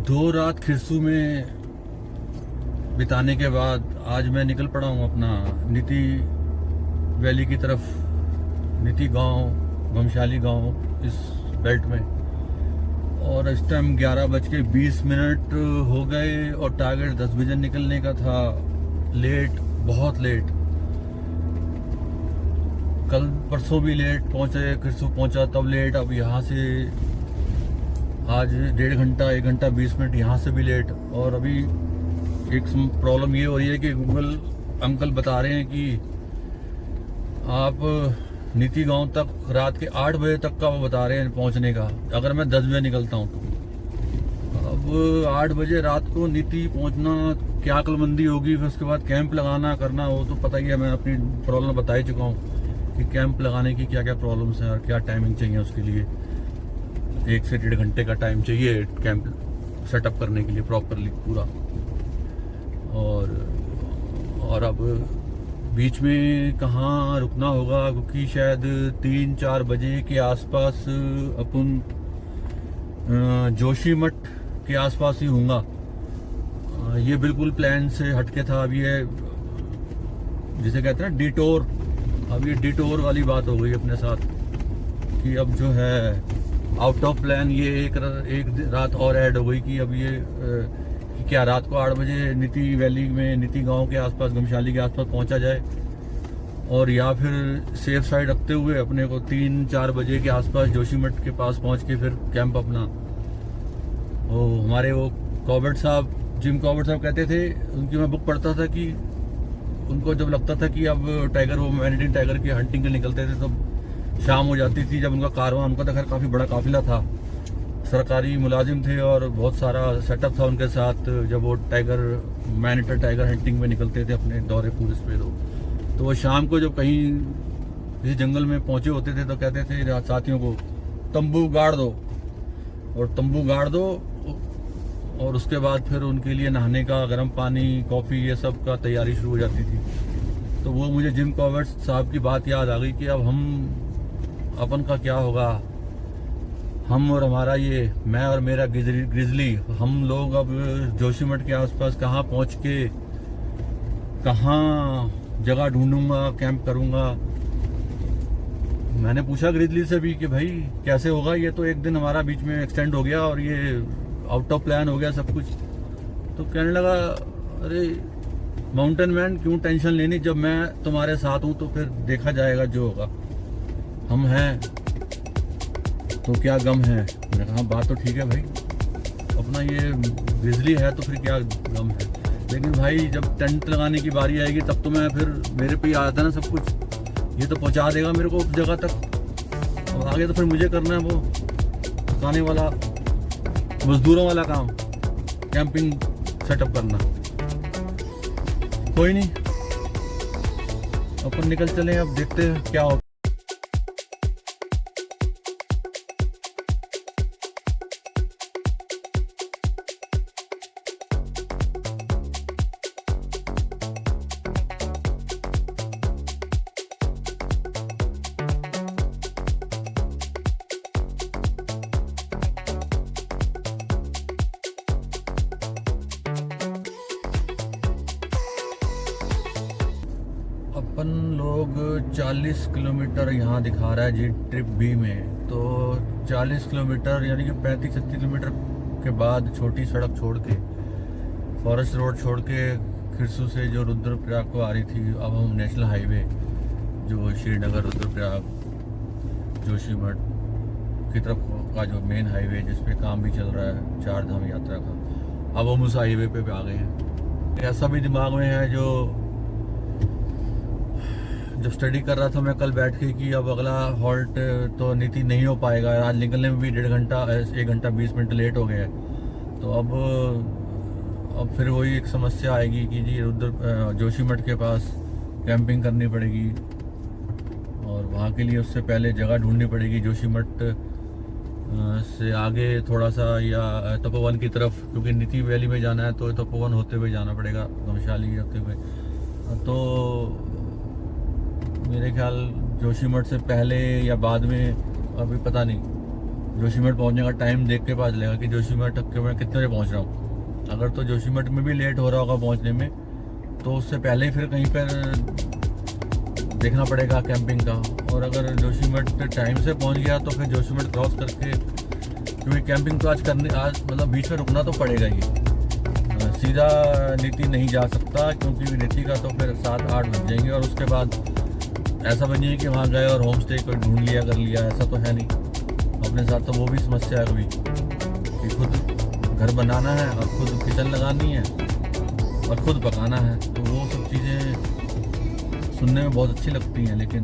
दो रात खिरसू में बिताने के बाद आज मैं निकल पड़ा हूँ अपना नीति वैली की तरफ। नीति गांव, घमशाली गांव इस बेल्ट में। और इस टाइम 11:20 हो गए और टारगेट 10 बजे निकलने का था। लेट, बहुत लेट। कल परसों भी लेट पहुंचे, खिरसू पहुंचा तब लेट। अब यहाँ से आज 1.5 घंटा 20 मिनट यहाँ से भी लेट। और अभी एक प्रॉब्लम ये हो रही है कि गूगल अंकल बता रहे हैं कि आप नीति गांव तक रात के 8 बजे तक का वो बता रहे हैं पहुंचने का, अगर मैं 10 बजे निकलता हूं तो। अब 8 बजे रात को नीति पहुंचना क्या अक्लमंदी होगी, फिर उसके बाद कैंप लगाना करना, वो तो पता ही है। मैं अपनी प्रॉब्लम बता ही चुका हूँ कि कैंप लगाने की क्या क्या प्रॉब्लम्स हैं और क्या टाइमिंग चाहिए उसके लिए। 1 से 1.5 घंटे का टाइम चाहिए कैंप सेटअप करने के लिए प्रॉपरली पूरा। और अब बीच में कहाँ रुकना होगा, क्योंकि शायद 3-4 बजे के आसपास अपन जोशीमठ के आसपास ही होऊंगा। ये बिल्कुल प्लान से हटके था। अब ये जिसे कहते हैं ना डिटोर, अब ये डिटोर वाली बात हो गई अपने साथ कि अब जो है आउट ऑफ प्लान ये एक रात और ऐड हो गई कि अब ये कि क्या रात को 8 बजे नीति वैली में, नीति गांव के आसपास, घमशाली के आसपास पहुंचा जाए, और या फिर सेफ साइड रखते हुए अपने को 3-4 बजे के आसपास जोशीमठ के पास पहुंच के फिर कैंप अपना। वो हमारे वो कॉबर्ट साहब, जिम कॉबर्ट साहब कहते थे, उनकी मैं बुक पढ़ता था कि उनको जब लगता था कि अब टाइगर, वो मैनेजिंग टाइगर की हंटिंग के निकलते थे तो शाम हो जाती थी। जब उनका कारवां, उनका तो खैर काफ़ी बड़ा काफिला था, सरकारी मुलाजिम थे और बहुत सारा सेटअप था उनके साथ। जब वो टाइगर, मैनिटर टाइगर हंटिंग में निकलते थे अपने दौरे पूरे पे, तो वो शाम को जब कहीं किसी जंगल में पहुंचे होते थे तो कहते थे साथियों को, तंबू गाड़ दो, और तंबू गाड़ दो। और उसके बाद फिर उनके लिए नहाने का, गर्म पानी, कॉफ़ी, ये सब का तैयारी शुरू हो जाती थी। तो वो मुझे जिम कॉबर्ट साहब की बात याद आ गई कि अब अपन का क्या होगा। हम और हमारा ये, मैं और मेरा ग्रिजली, हम लोग अब जोशीमठ के आसपास कहाँ पहुँच के कहाँ जगह ढूंढूंगा, कैंप करूंगा। मैंने पूछा ग्रिजली से भी कि भाई कैसे होगा, ये तो एक दिन हमारा बीच में एक्सटेंड हो गया और ये आउट ऑफ प्लान हो गया सब कुछ। तो कहने लगा, अरे माउंटेन मैन क्यों टेंशन लेनी, जब मैं तुम्हारे साथ हूँ तो फिर देखा जाएगा जो होगा। हम हैं तो क्या गम है। मैंने कहा बात तो ठीक है भाई, अपना ये बिजली है तो फिर क्या गम है। लेकिन भाई जब टेंट लगाने की बारी आएगी तब तो मैं, फिर मेरे पे ही आ जाता है ना सब कुछ। ये तो पहुंचा देगा मेरे को उस जगह तक, और आगे तो फिर मुझे करना है वो पकाने वाला, मजदूरों वाला काम, कैंपिंग सेटअप करना। कोई नहीं, अपन निकल चले, अब देखते हैं क्या होगा। अपन लोग 40 किलोमीटर यहाँ दिखा रहा है जी ट्रिप बी में। तो 40 किलोमीटर यानी कि 35-36 किलोमीटर के बाद छोटी सड़क छोड़ के, फॉरेस्ट रोड छोड़ के, खिरसू से जो रुद्रप्रयाग को आ रही थी, अब हम नेशनल हाईवे जो श्रीनगर, रुद्रप्रयाग, जोशीमठ की तरफ का जो मेन हाईवे जिसपे काम भी चल रहा है 4 धाम यात्रा का, अब हम उस हाईवे पे आ गए हैं। ऐसा भी दिमाग में है जो जब स्टडी कर रहा था मैं कल बैठ के कि अब अगला हॉल्ट तो नीति नहीं हो पाएगा, आज निकलने में भी 1 घंटा 20 मिनट लेट हो गया है। तो अब फिर वही एक समस्या आएगी कि जी जोशीमठ के पास कैंपिंग करनी पड़ेगी, और वहाँ के लिए उससे पहले जगह ढूंढनी पड़ेगी जोशीमठ से आगे थोड़ा सा, या तपोवन की तरफ, क्योंकि नीति वैली में जाना है तो तपोवन होते हुए जाना पड़ेगा, घमशाली होते हुए। तो मेरे ख्याल जोशीमठ से पहले या बाद में, अभी पता नहीं, जोशीमठ पहुंचने का टाइम देख के पता चलेगा कि जोशीमठ तक के मैं कितने बजे पहुंच रहा हूँ। अगर तो जोशीमठ में भी लेट हो रहा होगा पहुंचने में, तो उससे पहले ही फिर कहीं पर देखना पड़ेगा कैंपिंग का। और अगर जोशीमठ टाइम से पहुंच गया तो फिर जोशीमठ क्रॉस करके, क्योंकि कैंपिंग तो आज मतलब बीच में रुकना तो पड़ेगा ही। सीधा नीति नहीं जा सकता, क्योंकि नीति का तो फिर 7-8 बज जाएंगे। और उसके बाद ऐसा बन जाए कि वहाँ गए और होम स्टे को ढूंढ लिया कर लिया, ऐसा तो है नहीं अपने साथ। तो वो भी समस्या है कभी कि खुद घर बनाना है और खुद किचन लगानी है और खुद पकाना है। तो वो सब चीज़ें सुनने में बहुत अच्छी लगती हैं, लेकिन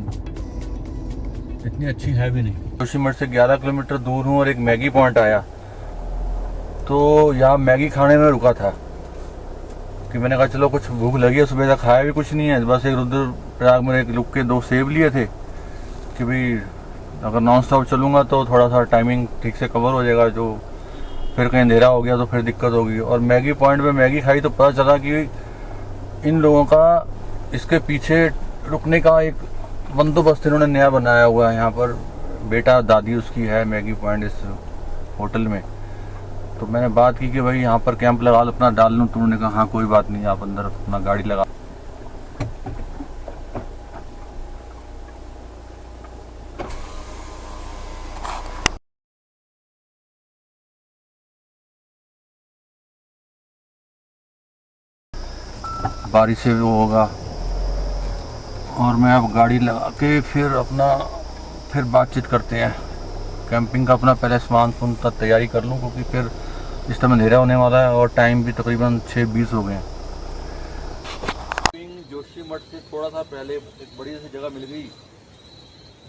इतनी अच्छी है भी नहीं। जोशीमठ से 11 किलोमीटर दूर हूँ और एक मैगी पॉइंट आया, तो यहाँ मैगी खाने में रुका था कि मैंने कहा चलो कुछ भूख लगी है, सुबह तक खाया भी कुछ नहीं है। बस एक रुद्रप्रयाग में एक रुक के 2 सेब लिए थे कि भाई अगर नॉन स्टॉप चलूँगा तो थोड़ा सा टाइमिंग ठीक से कवर हो जाएगा, जो फिर कहीं अंधेरा हो गया तो फिर दिक्कत होगी। और मैगी पॉइंट पे मैगी खाई तो पता चला कि इन लोगों का इसके पीछे रुकने का एक बंदोबस्त इन्होंने नया बनाया हुआ है। यहाँ पर बेटा दादी उसकी है मैगी पॉइंट इस होटल में। तो मैंने बात की कि भाई यहाँ पर कैंप लगा लो, अपना डाल लूँ। तो उन्होंने कहा हाँ कोई बात नहीं, आप अंदर अपना गाड़ी लगा। बारिश से वो होगा, और मैं अब गाड़ी लगा के फिर बातचीत करते हैं। कैंपिंग का अपना पहले सामान तक तैयारी कर लूँ, क्योंकि फिर इस टाइम अंधेरा होने वाला है और टाइम भी तकरीबन 6:20 हो गए हैं। जोशीमठ से थोड़ा सा पहले एक बड़ी सी जगह मिल गई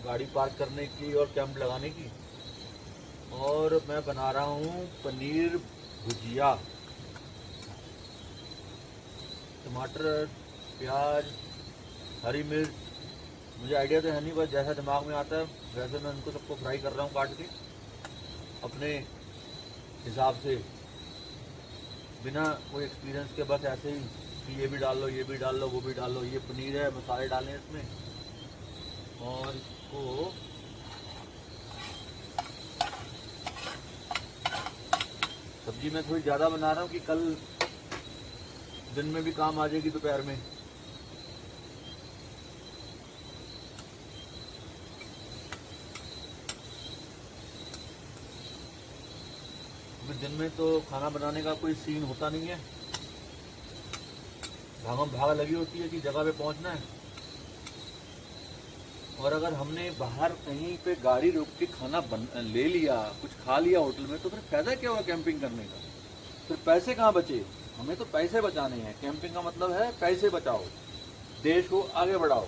गाड़ी पार्क करने की और कैंप लगाने की। और मैं बना रहा हूँ पनीर भुजिया, टमाटर, प्याज, हरी मिर्च। मुझे आइडिया तो है नहीं, बस जैसा दिमाग में आता है वैसे मैं उनको सबको फ्राई कर रहा हूँ काट के अपने हिसाब से, बिना कोई एक्सपीरियंस के। बस ऐसे ही कि ये भी डाल लो, ये भी डाल लो, वो भी डाल लो। ये पनीर है, मसाले डालें इसमें और इसको सब्जी मैं थोड़ी ज़्यादा बना रहा हूँ कि कल दिन में भी काम आ जाएगी दोपहर में। दिन में तो खाना बनाने का कोई सीन होता नहीं है, भागम भाग लगी होती है कि जगह पे पहुंचना है। और अगर हमने बाहर कहीं पे गाड़ी रोक के खाना ले लिया, कुछ खा लिया होटल में, तो फिर फायदा क्या हुआ कैंपिंग करने का? फिर पैसे कहाँ बचे? हमें तो पैसे बचाने हैं। कैंपिंग का मतलब है पैसे बचाओ, देश को आगे बढ़ाओ।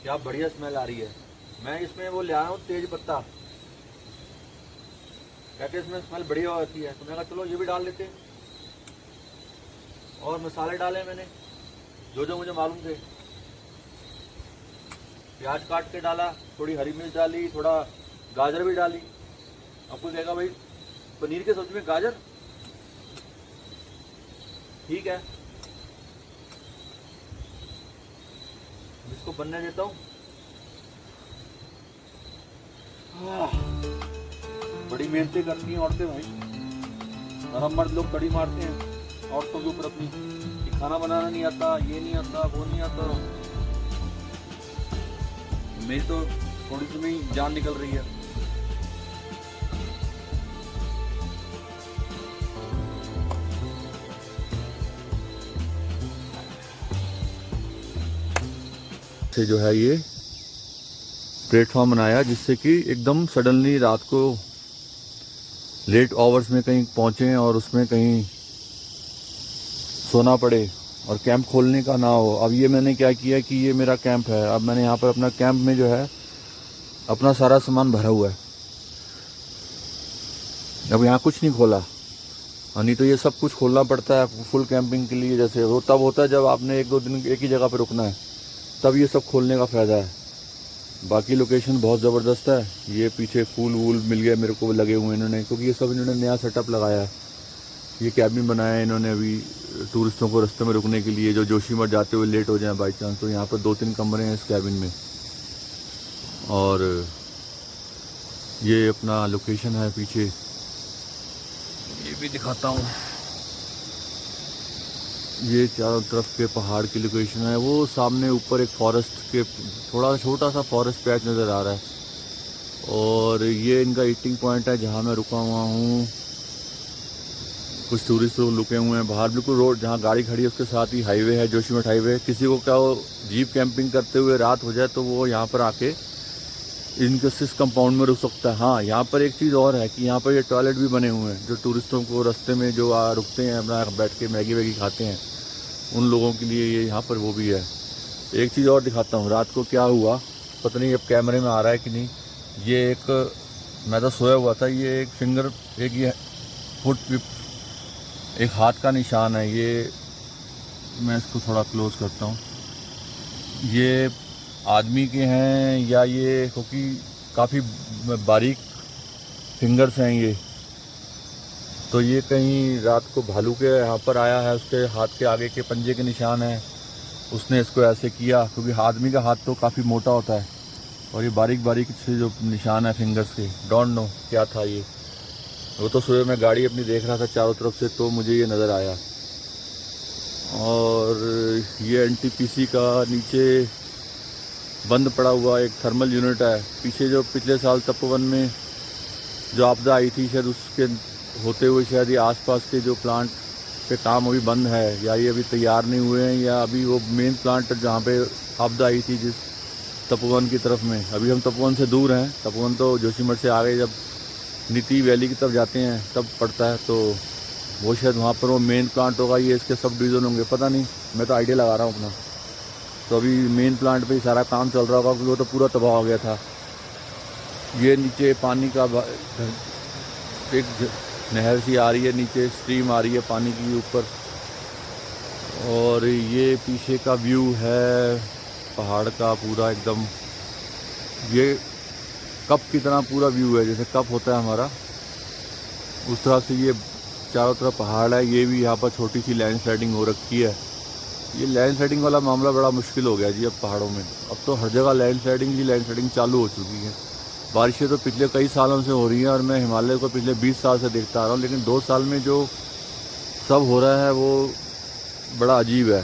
क्या बढ़िया स्मेल आ रही है। मैं इसमें वो ले आया हूँ तेज पत्ता, कहते इसमें स्मेल बढ़िया होती है। तो मैंने कहा चलो ये भी डाल लेते हैं। और मसाले डाले मैंने जो जो मुझे मालूम थे। प्याज काट के डाला, थोड़ी हरी मिर्च डाली, थोड़ा गाजर भी डाली। आपको कहेगा भाई पनीर के सब्जी में गाजर, ठीक है, इसको बनने देता हूँ। बड़ी मेहनतें करती हैं औरतें भाई, और हम मर्द लोग कड़ी मारते हैं औरतों के ऊपर अपनी कि खाना बनाना नहीं आता, ये नहीं आता, वो नहीं आता। मेरी तो थोड़ी सी में जान निकल रही है। से जो है ये प्लेटफॉर्म बनाया, जिससे कि एकदम सडनली रात को लेट आवर्स में कहीं पहुंचे और उसमें कहीं सोना पड़े और कैंप खोलने का ना हो। अब ये मैंने क्या किया कि ये मेरा कैंप है, अब मैंने यहाँ पर अपना कैंप में जो है अपना सारा सामान भरा हुआ है। अब यहाँ कुछ नहीं खोला, नहीं तो ये सब कुछ खोलना पड़ता है फुल कैंपिंग के लिए। जैसे वो तब होता है जब आपने 1-2 दिन एक ही जगह पर रुकना है, तब ये सब खोलने का फ़ायदा है। बाकी लोकेशन बहुत ज़बरदस्त है। ये पीछे फूल वूल मिल गए मेरे को लगे हुए इन्होंने, क्योंकि ये सब इन्होंने नया सेटअप लगाया है। ये कैबिन बनाया है इन्होंने अभी टूरिस्टों को रास्ते में रुकने के लिए, जो जोशीमठ जाते हुए लेट हो जाए बाई चांस, तो यहाँ पर 2-3 कमरे हैं इस कैबिन में। और ये अपना लोकेशन है पीछे, ये भी दिखाता हूँ। ये चारों तरफ के पहाड़ की लोकेशन है। वो सामने ऊपर एक फॉरेस्ट के थोड़ा छोटा सा फॉरेस्ट पैच नज़र आ रहा है। और ये इनका ईटिंग पॉइंट है जहाँ मैं रुका हुआ हूँ। कुछ टूरिस्ट लोग रुके हुए हैं बाहर, बिल्कुल रोड जहाँ गाड़ी खड़ी है उसके साथ ही हाईवे है, जोशीमठ हाईवे। किसी को क्या हो जीप कैंपिंग करते हुए रात हो जाए तो वो यहाँ पर आके इनकसिस कंपाउंड में रुक सकता है। हाँ, यहाँ पर एक चीज़ और है कि यहाँ पर ये टॉयलेट भी बने हुए हैं, जो टूरिस्टों को रास्ते में जो रुकते हैं अपना बैठ के मैगी वैगी खाते हैं, उन लोगों के लिए ये यहाँ पर वो भी है। एक चीज़ और दिखाता हूँ रात को क्या हुआ, पता नहीं अब कैमरे में आ रहा है कि नहीं। ये एक, मैं तो सोया हुआ था, ये एक फिंगर, एक ये फुट, एक हाथ का निशान है। ये मैं इसको थोड़ा क्लोज करता हूँ। ये आदमी के हैं या ये, क्योंकि काफ़ी बारीक फिंगर्स हैं ये, तो ये कहीं रात को भालू के यहाँ पर आया है, उसके हाथ के आगे के पंजे के निशान हैं, उसने इसको ऐसे किया। क्योंकि आदमी का हाथ तो काफ़ी मोटा होता है और ये बारीक बारीक से जो निशान है फिंगर्स के, डोंट नो क्या था ये। वो तो सुबह मैं गाड़ी अपनी देख रहा था चारों तरफ से, तो मुझे ये नज़र आया। और ये एनटीपीसी का नीचे बंद पड़ा हुआ एक थर्मल यूनिट है। पीछे जो पिछले साल तपोवन में जो आपदा आई थी, शायद उसके होते हुए शायद ये आसपास के जो प्लांट पे काम अभी बंद है, या ये अभी तैयार नहीं हुए हैं, या अभी वो मेन प्लांट जहाँ पे आपदा आई थी जिस तपोवन की तरफ में, अभी हम तपोवन से दूर हैं। तपोवन तो जोशीमठ से आगे जब नीति वैली की तरफ जाते हैं तब पड़ता है, तो वो शायद वहाँ पर वो मेन प्लांट होगा। ये इसके सब डिवीज़न होंगे, पता नहीं, मैं तो आइडिया लगा रहा हूँ अपना। तो अभी मेन प्लांट पे ही सारा काम चल रहा होगा, क्योंकि वो तो पूरा तबाह हो गया था। ये नीचे पानी का एक नहर सी आ रही है, नीचे स्ट्रीम आ रही है पानी की ऊपर। और ये पीछे का व्यू है पहाड़ का पूरा एकदम, ये कप की तरह पूरा व्यू है, जैसे कप होता है हमारा, उस तरह से ये चारों तरफ पहाड़ है। ये भी यहाँ पर छोटी सी लैंड स्लाइडिंग हो रखी है। ये लैंड स्लाइडिंग वाला मामला बड़ा मुश्किल हो गया जी अब पहाड़ों में। अब तो हर जगह लैंड स्लाइडिंग चालू हो चुकी है। बारिशें तो पिछले कई सालों से हो रही हैं और मैं हिमालय को पिछले 20 साल से देखता आ रहा हूँ, लेकिन 2 साल में जो सब हो रहा है वो बड़ा अजीब है,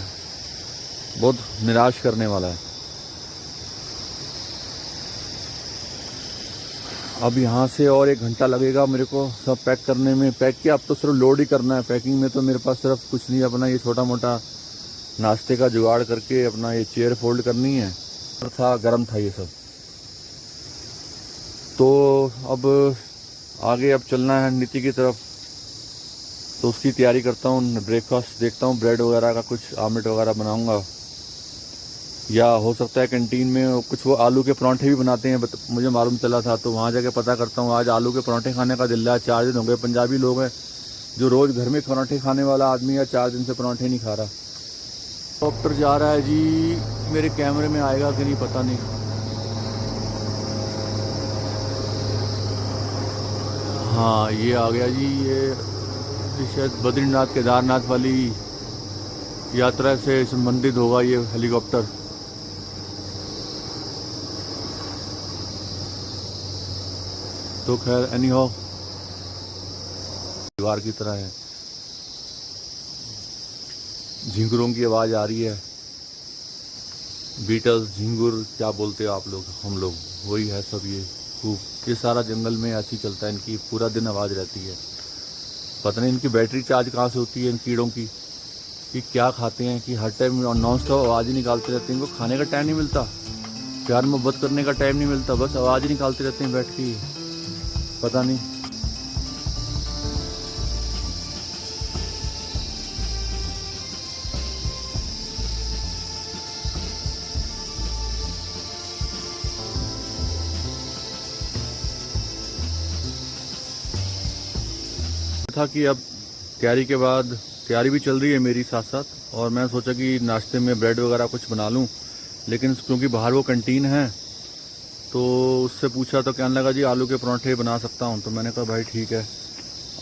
बहुत निराश करने वाला है। अब यहाँ से और 1 घंटा लगेगा मेरे को सब पैक करने में। पैक किया, अब तो सिर्फ लोड ही करना है। पैकिंग में तो मेरे पास सिर्फ कुछ नहीं, अपना ये छोटा मोटा नाश्ते का जुगाड़ करके अपना ये चेयर फोल्ड करनी है। था गर्म था ये सब, तो अब आगे अब चलना है नीति की तरफ, तो उसकी तैयारी करता हूँ। ब्रेकफास्ट देखता हूँ, ब्रेड वगैरह का कुछ आमलेट वगैरह बनाऊँगा, या हो सकता है कैंटीन में कुछ वो आलू के परांठे भी बनाते हैं, मुझे मालूम चला था, तो वहाँ जाके पता करता हूँ। आज आलू के परांठे खाने का दिल है। 4 दिन हो गए, पंजाबी लोग हैं जो रोज़ घर में परांठे खाने वाला आदमी है, 4 दिन से परांठे नहीं खा रहा। हेलीकॉप्टर जा रहा है जी, मेरे कैमरे में आएगा कि नहीं पता नहीं। हाँ, ये आ गया जी। ये शायद बद्रीनाथ केदारनाथ वाली यात्रा से संबंधित होगा ये हेलीकॉप्टर। तो खैर एनी हो, दीवार की तरह है। झिंगुरों की आवाज़ आ रही है, बीटल्स, झिंगुर क्या बोलते हो आप लोग, हम लोग वही है सब। ये सारा जंगल में ऐसे ही चलता है, इनकी पूरा दिन आवाज़ रहती है। पता नहीं इनकी बैटरी चार्ज कहाँ से होती है इन कीड़ों की, कि क्या खाते हैं कि हर टाइम नॉन स्टॉप आवाज़ ही निकालते रहते हैं। इनको खाने का टाइम नहीं मिलता, प्यार मोहब्बत करने का टाइम नहीं मिलता, बस आवाज़ ही निकालते रहते हैं बैठ के, पता नहीं। था कि अब तैयारी के बाद, तैयारी भी चल रही है मेरी साथ साथ, और मैं सोचा कि नाश्ते में ब्रेड वगैरह कुछ बना लूं, लेकिन क्योंकि बाहर वो कैंटीन है तो उससे पूछा तो कहने लगा जी आलू के पराठे बना सकता हूँ। तो मैंने कहा भाई ठीक है,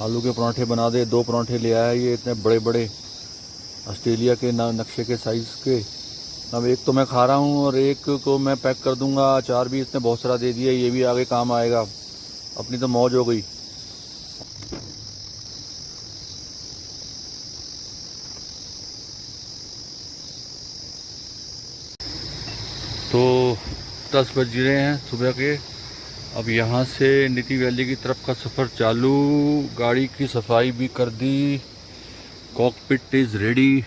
आलू के पराठे बना दे। 2 पराठे ले आया, ये इतने बड़े बड़े ऑस्ट्रेलिया के नक्शे के साइज़ के। अब एक तो मैं खा रहा हूँ और एक को मैं पैक कर दूंगा। अचार भी इसने बहुत सारा दे दिया, ये भी आगे काम आएगा। अपनी तो मौज हो गई। तो 10 बज रहे हैं सुबह के। अब यहाँ से नीति वैली की तरफ का सफ़र चालू। गाड़ी की सफाई भी कर दी, कॉकपिट इज़ रेडी।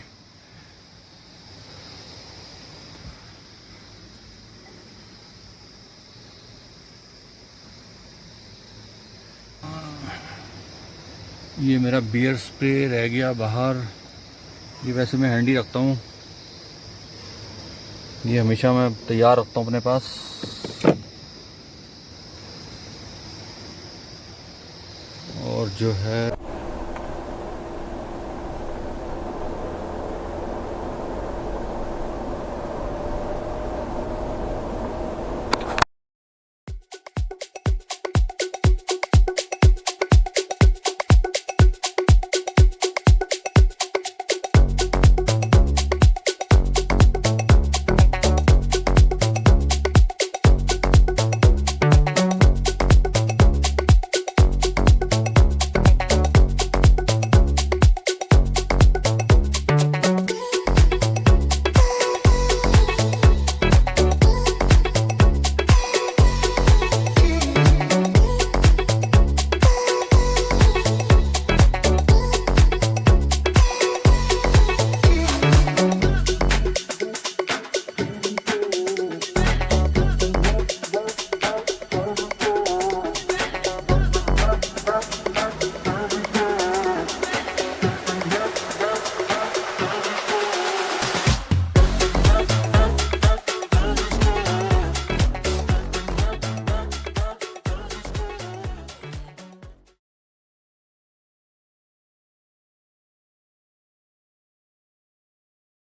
ये मेरा बियर स्प्रे रह गया बाहर। ये वैसे मैं हैंडी रखता हूँ, ये हमेशा मैं तैयार रखता हूँ अपने पास। और जो है